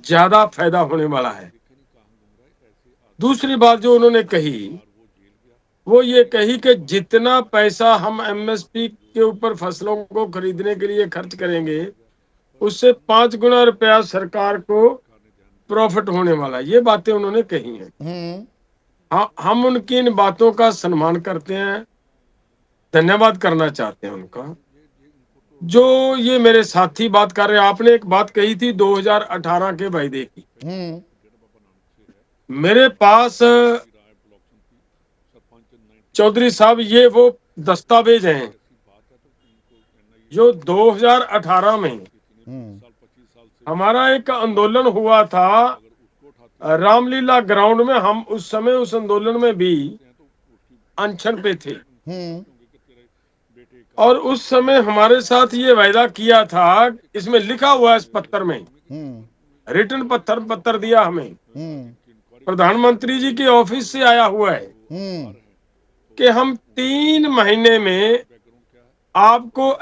ज्यादा फायदा होने वाला है। दूसरी बात जो उन्होंने कही वो ये कही कि जितना पैसा हम एमएसपी के ऊपर फसलों को खरीदने के लिए खर्च करेंगे, उससे 5 गुना रुपया सरकार को प्रॉफिट होने वाला है। ये बातें उन्होंने कही हैं। हम उनकी इन बातों का सम्मान करते हैं, धन्यवाद करना चाहते हैं उनका। जो ये मेरे साथी बात कर रहे हैं, आपने एक बात कही थी 2018 के वायदे की। मेरे पास चौधरी साहब ये वो दस्तावेज हैं जो 2018 में हमारा एक आंदोलन हुआ था रामलीला ग्राउंड में। हम उस समय उस आंदोलन में भी अनशन पे थे और उस समय हमारे साथ ये वायदा किया था, इसमें लिखा हुआ है इस पत्र में, रिटन पत्र दिया हमें, प्रधानमंत्री जी के ऑफिस से आया हुआ है कि हम 3 महीने में आपको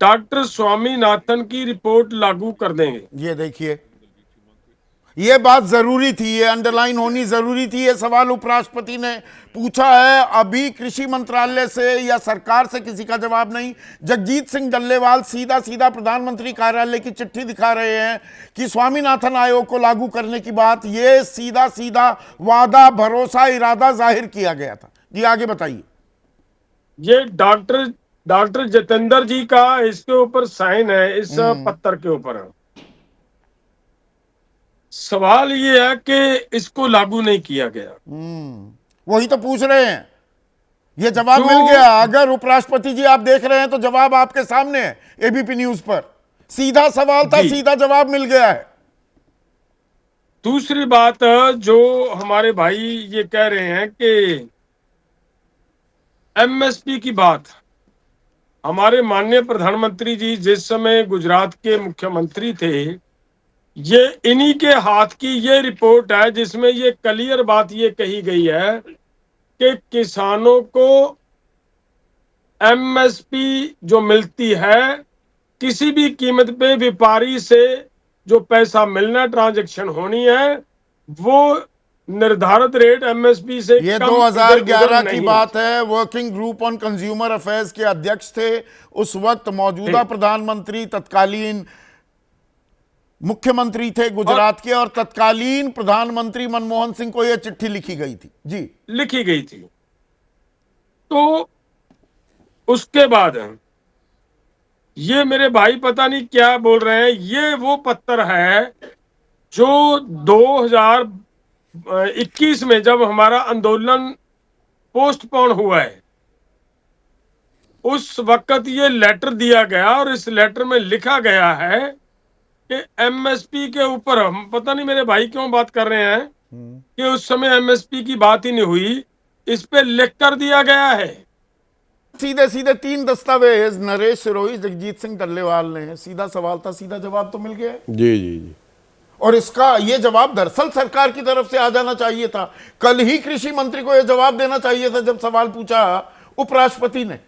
डॉक्टर स्वामीनाथन की रिपोर्ट लागू कर देंगे। ये देखिए, ये बात जरूरी थी, ये अंडरलाइन होनी जरूरी थी। ये सवाल उपराष्ट्रपति ने पूछा है, अभी कृषि मंत्रालय से या सरकार से किसी का जवाब नहीं। जगजीत सिंह डल्लेवाल सीधा सीधा प्रधानमंत्री कार्यालय की चिट्ठी दिखा रहे हैं कि स्वामीनाथन आयोग को लागू करने की बात, ये सीधा सीधा वादा, भरोसा, इरादा जाहिर किया गया था। जी आगे बताइए। ये डॉक्टर जितेंद्र जी का इसके ऊपर साइन है, इस पत्र के ऊपर। सवाल ये है कि इसको लागू नहीं किया गया। वही तो पूछ रहे हैं, ये जवाब मिल गया। अगर उपराष्ट्रपति जी आप देख रहे हैं तो जवाब आपके सामने है, एबीपी न्यूज पर। सीधा सवाल था, सीधा जवाब मिल गया है। दूसरी बात जो हमारे भाई ये कह रहे हैं कि एमएसपी की बात, हमारे माननीय प्रधानमंत्री जी जिस समय गुजरात के मुख्यमंत्री थे, ये इन्हीं के हाथ की ये रिपोर्ट है जिसमें ये क्लियर बात ये कही गई है कि किसानों को एमएसपी जो मिलती है, किसी भी कीमत पे व्यापारी से जो पैसा मिलना, ट्रांजैक्शन होनी है, वो निर्धारित रेट एमएसपी से ये कम 2011 की बात है। Working group on consumer affairs के अध्यक्ष थे उस वक्त मौजूदा प्रधानमंत्री, तत्कालीन मुख्यमंत्री थे गुजरात के, और तत्कालीन प्रधानमंत्री मनमोहन सिंह को यह चिट्ठी लिखी गई थी। जी, लिखी गई थी। तो उसके बाद ये मेरे भाई पता नहीं क्या बोल रहे हैं, ये वो पत्र है जो 2021 में जब हमारा आंदोलन पोस्टपोन हुआ है, उस वक्त ये लेटर दिया गया और इस लेटर में लिखा गया है कि एमएसपी के ऊपर, हम पता नहीं मेरे भाई क्यों बात कर रहे हैं कि उस समय एमएसपी की बात ही नहीं हुई, इस पे लिख कर दिया गया है। सीधे सीधे 3 दस्तावेज नरेश सिरोही, जगजीत सिंह डल्लेवाल ने। सीधा सवाल था, सीधा जवाब तो मिल गया। जी जी जी। और इसका ये जवाब दरअसल सरकार की तरफ से आ जाना चाहिए था। कल ही कृषि मंत्री को यह जवाब देना चाहिए था जब सवाल पूछा उपराष्ट्रपति ने।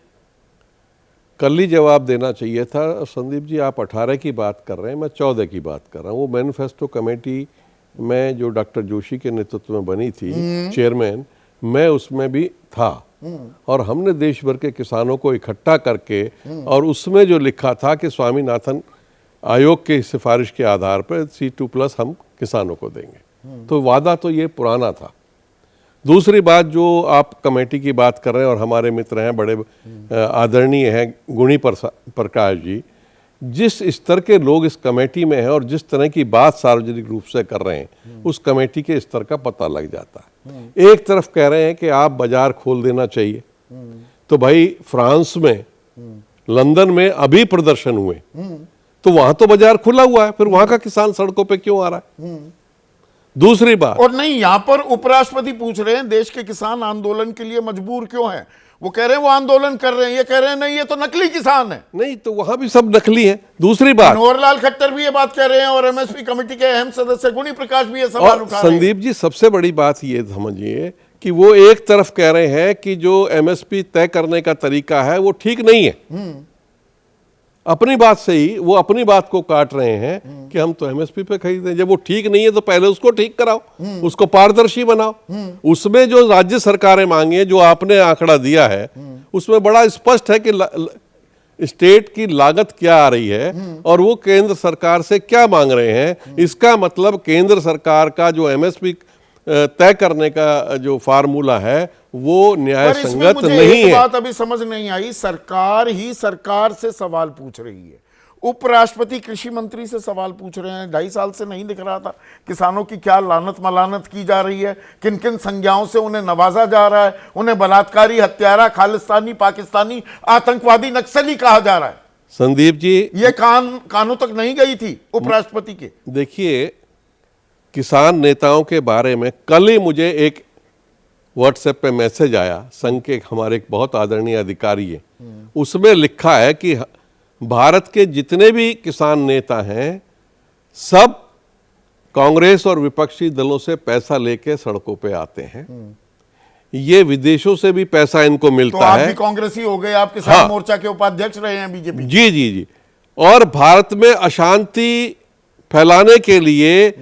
कल ही जवाब देना चाहिए था। संदीप जी, आप 18 की बात कर रहे हैं, मैं 14 की बात कर रहा हूँ। वो मैनिफेस्टो कमेटी में जो डॉक्टर जोशी के नेतृत्व में बनी थी, चेयरमैन, मैं उसमें भी था, और हमने देश भर के किसानों को इकट्ठा करके, और उसमें जो लिखा था कि स्वामीनाथन आयोग के सिफारिश के आधार पर C2+ हम किसानों को देंगे। तो वादा तो ये पुराना था। दूसरी बात, जो आप कमेटी की बात कर रहे हैं और हमारे मित्र हैं, बड़े आदरणीय हैं गुणी प्रकाश जी, जिस स्तर के लोग इस कमेटी में हैं और जिस तरह की बात सार्वजनिक रूप से कर रहे हैं, उस कमेटी के स्तर का पता लग जाता है। एक तरफ कह रहे हैं कि आप बाजार खोल देना चाहिए, तो भाई फ्रांस में, लंदन में अभी प्रदर्शन हुए, तो वहां तो बाजार खुला हुआ है, फिर वहां का किसान सड़कों पे क्यों आ रहा है? दूसरी बात, और नहीं, यहां पर उपराष्ट्रपति पूछ रहे हैं देश के किसान आंदोलन के लिए मजबूर क्यों हैं। वो कह रहे हैं वो आंदोलन कर रहे हैं, ये कह रहे हैं नहीं, ये तो नकली किसान है। नहीं, तो वहां भी सब नकली है। दूसरी बात, मनोहरलाल खट्टर भी ये बात कह रहे हैं, और एमएसपी कमेटी के अहम सदस्य गुणी प्रकाश भी ये सवाल उठा रहे हैं। संदीप जी, सबसे बड़ी बात ये समझिए कि वो एक तरफ कह रहे हैं कि जो एमएसपी तय करने का तरीका है वो ठीक नहीं है। अपनी बात से ही वो अपनी बात को काट रहे हैं कि हम तो एमएसपी पे खरीदें। जब वो ठीक नहीं है तो पहले उसको ठीक कराओ, उसको पारदर्शी बनाओ। उसमें जो राज्य सरकारें मांगे, जो आपने आंकड़ा दिया है, उसमें बड़ा स्पष्ट है कि स्टेट की लागत क्या आ रही है और वो केंद्र सरकार से क्या मांग रहे हैं। इसका मतलब केंद्र सरकार का जो एमएसपी तय करने का जो फार्मूला है वो न्याय पर इसमें संगत मुझे नहीं एक है। बात अभी समझ नहीं आई, सरकार ही सरकार से सवाल पूछ रही है, उपराष्ट्रपति कृषि मंत्री से सवाल पूछ रहे हैं। 2.5 साल से नहीं दिख रहा था किसानों की क्या लानत मलानत की जा रही है, किन किन संज्ञाओं से उन्हें नवाजा जा रहा है, उन्हें बलात्कारी, हत्यारा, खालिस्तानी, पाकिस्तानी, आतंकवादी, नक्सली कहा जा रहा है। संदीप जी, ये कानों तक नहीं गई थी उपराष्ट्रपति के। देखिए, किसान नेताओं के बारे में कल ही मुझे एक व्हाट्सएप पे मैसेज आया, संघ के हमारे एक बहुत आदरणीय अधिकारी है, उसमें लिखा है कि भारत के जितने भी किसान नेता हैं सब कांग्रेस और विपक्षी दलों से पैसा लेके सड़कों पे आते हैं। ये विदेशों से भी पैसा इनको तो मिलता आप है। भी कांग्रेसी हो गए, आप किसान हाँ। मोर्चा के उपाध्यक्ष रहे हैं बीजेपी। जी जी जी। और भारत में अशांति फैलाने के लिए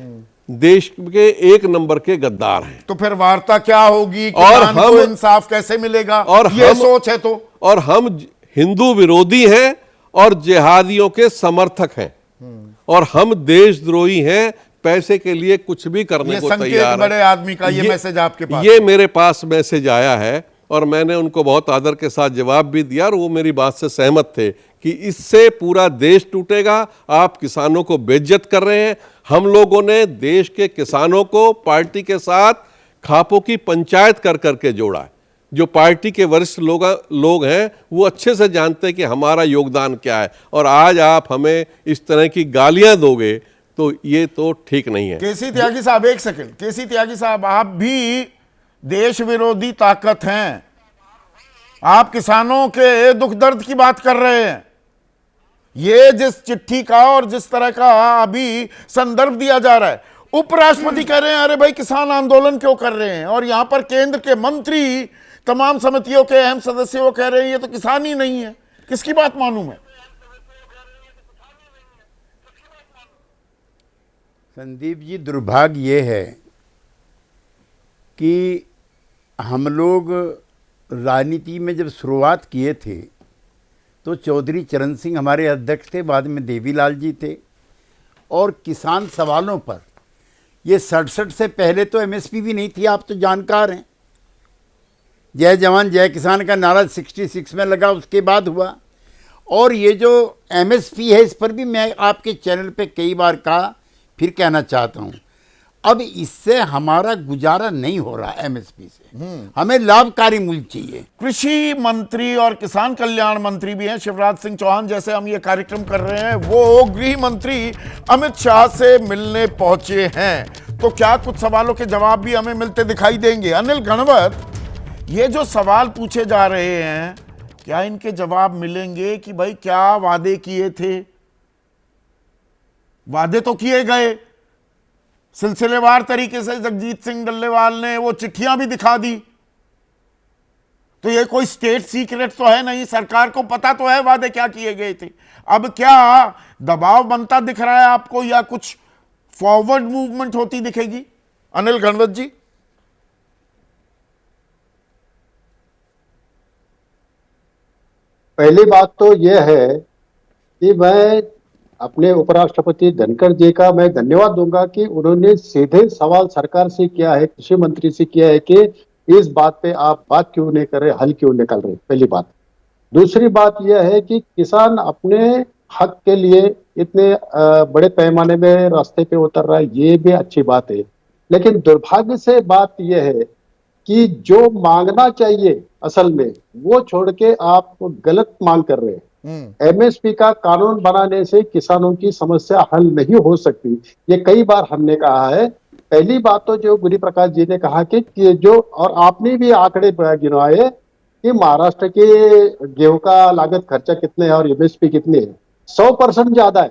देश के एक नंबर के गद्दार हैं। तो फिर वार्ता क्या होगी, और किसान को इंसाफ कैसे मिलेगा, और ये हम- सोच है तो। और हम हिंदू विरोधी हैं और जिहादियों के समर्थक हैं, और हम देशद्रोही हैं, पैसे के लिए कुछ भी करने ये को संकेत तैयार बड़े हैं। आदमी का ये मैसेज आपके पास ये है। मेरे पास मैसेज आया है और मैंने उनको बहुत आदर के साथ जवाब भी दिया और वो मेरी बात से सहमत थे कि इससे पूरा देश टूटेगा, आप किसानों को बेइज्जत कर रहे हैं। हम लोगों ने देश के किसानों को पार्टी के साथ खापों की पंचायत कर करके जोड़ा है। जो पार्टी के वरिष्ठ लोग हैं वो अच्छे से जानते हैं कि हमारा योगदान क्या है, और आज आप हमें इस तरह की गालियां दोगे तो ये तो ठीक नहीं है। केसी त्यागी साहब, एक सेकंड, केसी त्यागी साहब, आप भी देश विरोधी ताकत हैं, आप किसानों के दुख दर्द की बात कर रहे हैं। ये जिस चिट्ठी का और जिस तरह का अभी संदर्भ दिया जा रहा है, उपराष्ट्रपति कह रहे हैं अरे भाई किसान आंदोलन क्यों कर रहे हैं, और यहां पर केंद्र के मंत्री तमाम समितियों के अहम सदस्यों कह रहे हैं ये तो किसान ही नहीं है। किसकी बात मालूम है? संदीप जी, दुर्भाग्य ये है कि हम लोग राजनीति में जब शुरुआत किए थे तो चौधरी चरण सिंह हमारे अध्यक्ष थे, बाद में देवीलाल जी थे, और किसान सवालों पर ये 67 से पहले तो एमएसपी भी नहीं थी, आप तो जानकार हैं। जय जवान जय किसान का नारा 66 में लगा, उसके बाद हुआ। और ये जो एमएसपी है इस पर भी मैं आपके चैनल पे कई बार कहा, फिर कहना चाहता हूँ, अब इससे हमारा गुजारा नहीं हो रहा एमएसपी से, हमें लाभकारी मूल्य चाहिए। कृषि मंत्री और किसान कल्याण मंत्री भी हैं शिवराज सिंह चौहान, जैसे हम ये कार्यक्रम कर रहे हैं, वो गृह मंत्री अमित शाह से मिलने पहुंचे हैं। तो क्या कुछ सवालों के जवाब भी हमें मिलते दिखाई देंगे? अनिल घनवत, ये जो सवाल पूछे जा रहे हैं, क्या इनके जवाब मिलेंगे कि भाई क्या वादे किए थे? वादे तो किए गए, सिलसिलेवार तरीके से जगजीत सिंह डल्लेवाल ने वो चिट्ठियां भी दिखा दी, तो ये कोई स्टेट सीक्रेट तो है नहीं, सरकार को पता तो है वादे क्या किए गए थे। अब क्या दबाव बनता दिख रहा है आपको, या कुछ फॉरवर्ड मूवमेंट होती दिखेगी? अनिल घनवत जी। पहली बात तो यह है कि मैं अपने उपराष्ट्रपति धनखड़ जी का मैं धन्यवाद दूंगा कि उन्होंने सीधे सवाल सरकार से किया है, कृषि मंत्री से किया है कि इस बात पे आप बात क्यों नहीं कर रहे, हल क्यों निकल रहे। पहली बात। दूसरी बात यह है कि किसान अपने हक के लिए इतने बड़े पैमाने में रास्ते पे उतर रहा है, ये भी अच्छी बात है। लेकिन दुर्भाग्य से बात यह है कि जो मांगना चाहिए असल में वो छोड़ के आप गलत मांग कर रहे हैं। एमएसपी का कानून बनाने से किसानों की समस्या हल नहीं हो सकती, ये कई बार हमने कहा है। पहली बात तो जो गुरी प्रकाश जी ने कहा कि जो, और आपने भी आंकड़े गिनवाए कि महाराष्ट्र के गेहूं का लागत खर्चा कितने है और एमएसपी कितने है, 100% ज्यादा है।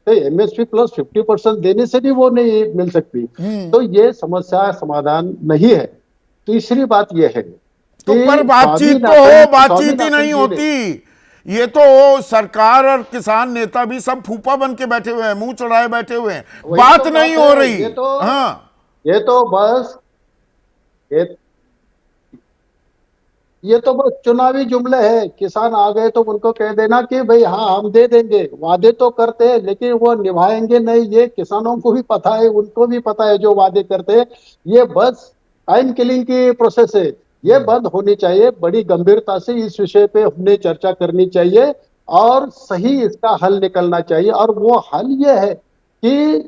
तो एमएसपी प्लस 50% देने से भी वो नहीं मिल सकती, तो ये समस्या समाधान नहीं है। तीसरी बात यह है तो पर बातचीत तो हो, बातचीत ही नहीं होती। ये तो सरकार और किसान नेता भी सब फूफा बन के बैठे हुए हैं, मुंह चढ़ाए बैठे हुए हैं, बात नहीं हो रही। ये तो बस ये तो बस चुनावी जुमले है। किसान आ गए तो उनको कह देना कि भाई हाँ हम दे देंगे, वादे तो करते हैं लेकिन वो निभाएंगे नहीं, ये किसानों को भी पता है, उनको भी पता है जो वादे करते हैं। ये बस टाइम किलिंग की प्रोसेस है, ये बंद होनी चाहिए। बड़ी गंभीरता से इस विषय पे हमने चर्चा करनी चाहिए और सही इसका हल निकलना चाहिए। और वो हल ये है कि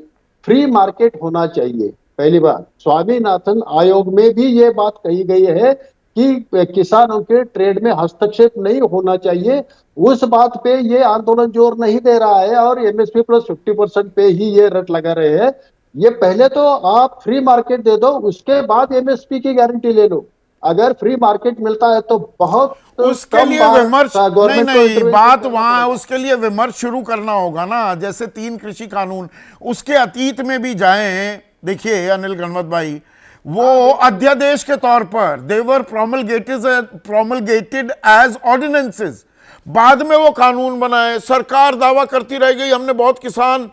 फ्री मार्केट होना चाहिए। पहली बात, स्वामीनाथन आयोग में भी ये बात कही गई है कि किसानों के ट्रेड में हस्तक्षेप नहीं होना चाहिए। उस बात पे ये आंदोलन जोर नहीं दे रहा है और एमएसपी प्लस 50% पे ही ये रट लगा रहे हैं। ये पहले तो आप फ्री मार्केट दे दो, उसके बाद एमएसपी की गारंटी ले लो। अगर फ्री मार्केट मिलता है तो बहुत उसके कम लिए बार विमर्श नहीं गवर्नमेंट को नहीं इंटरवेंशन बात करना वहां है, पड़ेगा। उसके लिए विमर्श शुरू करना होगा ना। जैसे 3 कृषि कानून उसके अतीत में भी जाएं, देखिए अनिल गणवत भाई, वो अध्यादेश के तौर पर देवर प्रोमलगेटेड एज ऑर्डिनेंसेस, बाद में वो कानून बनाए। सरकार दावा करती रह गई हमने बहुत किसान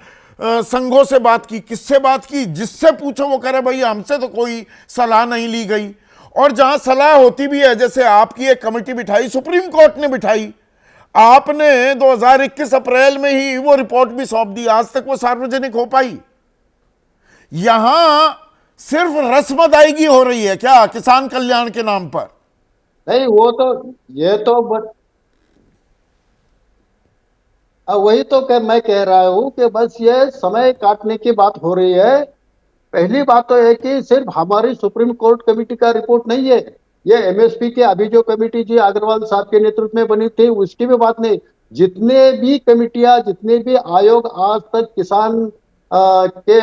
संघों से बात की। किससे बात की? जिससे पूछो वो कह रहे भाई हमसे तो कोई सलाह नहीं ली गई। और जहां सलाह होती भी है, जैसे आपकी एक कमेटी बिठाई, सुप्रीम कोर्ट ने बिठाई, आपने 2021 अप्रैल में ही वो रिपोर्ट भी सौंप दी, आज तक वो सार्वजनिक हो पाई? यहां सिर्फ रस्म अदायगी हो रही है क्या किसान कल्याण के नाम पर? नहीं, वो तो ये तो वही तो मैं कह रहा हूं कि बस ये समय काटने की बात हो रही है। पहली बात तो है कि सिर्फ हमारी सुप्रीम कोर्ट कमेटी का रिपोर्ट नहीं है, ये एमएसपी के अभी जो कमेटी जी अग्रवाल साहब के नेतृत्व में बनी थी उसकी भी बात नहीं। जितने भी कमेटियां, जितने भी आयोग आज तक किसान के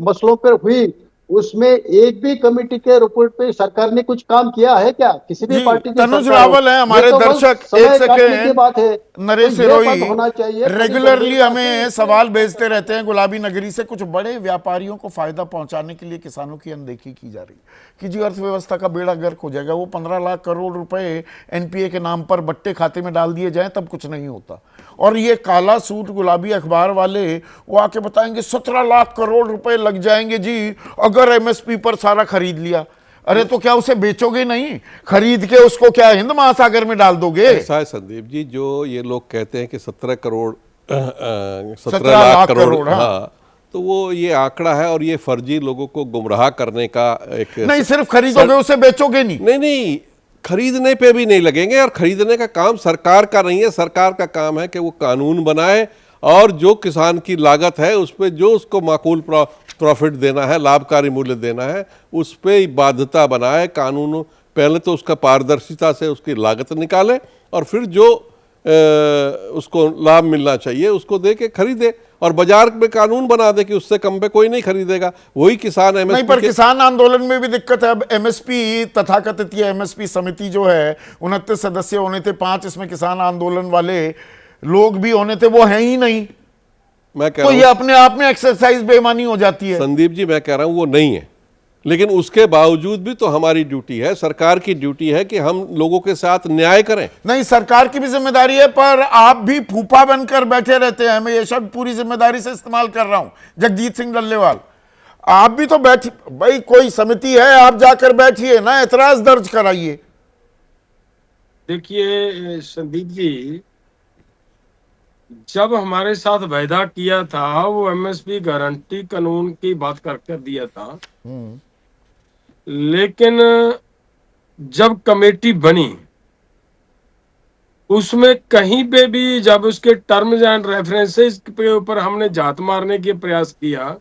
मसलों पर हुई, उसमें एक भी कमेटी के रिपोर्ट पे सरकार ने कुछ काम किया है क्या? किसी भी जी, पार्टी की तनुज सरकार हो। रावल है हमारे ये तो बस दर्शक, समय एक काटने की सेकेंड। बात है। नरेश तो ये सिरोही बंद होना चाहिए। रेगुलरली बड़ी हमें गंभीरता सवाल भेजते रहते हैं गुलाबी नगरी से। कुछ बड़े व्यापारियों को फायदा पहुंचाने के लिए किसानों की अनदेखी की जा रही है कि जी अर्थव्यवस्था का बेड़ा गर्क हो जाएगा। वो 15 लाख करोड़ रुपए एनपीए के नाम पर बट्टे खाते में डाल दिए जाएं तब कुछ नहीं होता। और ये काला सूट गुलाबी अखबार वाले वो आके बताएंगे 17 लाख करोड़ रुपए लग जाएंगे जी अगर एमएसपी पर सारा खरीद लिया। अरे तो क्या उसे बेचोगे नहीं? खरीद के उसको क्या हिंद महासागर में डाल दोगे? ऐसा है संदीप जी, जो ये लोग कहते हैं कि 17 करोड़ 17 लाख करोड़, हाँ, तो वो ये आंकड़ा है और ये फर्जी लोगों को गुमराह करने का एक नहीं, सिर्फ खरीदोगे, उसे बेचोगे नहीं। नहीं, खरीदने पे भी नहीं लगेंगे और खरीदने का काम सरकार का नहीं है। सरकार का काम है कि वो कानून बनाए और जो किसान की लागत है उस पर जो उसको माकूल प्रॉफिट देना है, लाभकारी मूल्य देना है, उस पर बाध्यता बनाए कानून। पहले तो उसका पारदर्शिता से उसकी लागत निकाले और फिर जो उसको लाभ मिलना चाहिए उसको दे के खरीदे और बाजार में कानून बना दे कि उससे कम पे कोई नहीं खरीदेगा। वही किसान नहीं, एमएसपी पर किसान आंदोलन में भी दिक्कत है। अब एमएसपी तथाकथित एमएसपी समिति जो है 29 सदस्य होने थे, 5 इसमें किसान आंदोलन वाले लोग भी होने थे, वो है ही नहीं। मैं कह तो रहा ये हूं अपने आप में एक्सरसाइज बेईमानी हो जाती है। संदीप जी, मैं कह रहा हूं वो नहीं है, लेकिन उसके बावजूद भी तो हमारी ड्यूटी है, सरकार की ड्यूटी है कि हम लोगों के साथ न्याय करें। नहीं, सरकार की भी जिम्मेदारी है, पर आप भी फूफा बनकर बैठे रहते हैं। मैं ये शब्द पूरी जिम्मेदारी से इस्तेमाल कर रहा हूं। जगजीत सिंह डल्लेवाल, आप भी तो बैठ, भाई कोई समिति है, आप जाकर बैठिए ना, एतराज दर्ज कराइए। देखिए संदीप जी, जब हमारे साथ वायदा किया था वो एमएसपी गारंटी कानून की बात करके दिया था, लेकिन जब कमेटी बनी उसमें कहीं पे भी जब उसके टर्म्स एंड रेफरेंसेस के ऊपर हमने झात मारने की प्रयास किया,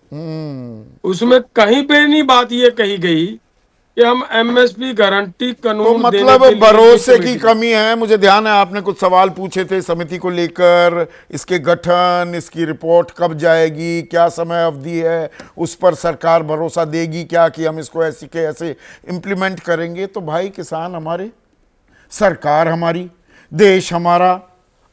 उसमें कहीं पे नहीं बात ये कही गई कि हम एमएसपी गारंटी तो कानून देने मतलब के लिए भरोसे ये की कमेटी- कमी है। मुझे ध्यान है आपने कुछ सवाल पूछे थे समिति को लेकर, इसके गठन, इसकी रिपोर्ट कब जाएगी, क्या समय अवधि है, उस पर सरकार भरोसा देगी क्या कि हम इसको ऐसे के ऐसे इंप्लीमेंट करेंगे? तो भाई किसान हमारे, सरकार हमारी, देश हमारा,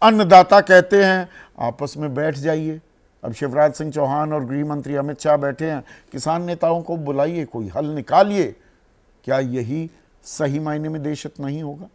अन्नदाता कहते हैं, आपस में बैठ जाइए। अब शिवराज सिंह चौहान और गृह मंत्री अमित शाह बैठे हैं, किसान नेताओं को बुलाइए, कोई हल निकालिए। क्या यही सही मायने में देशहित नहीं होगा?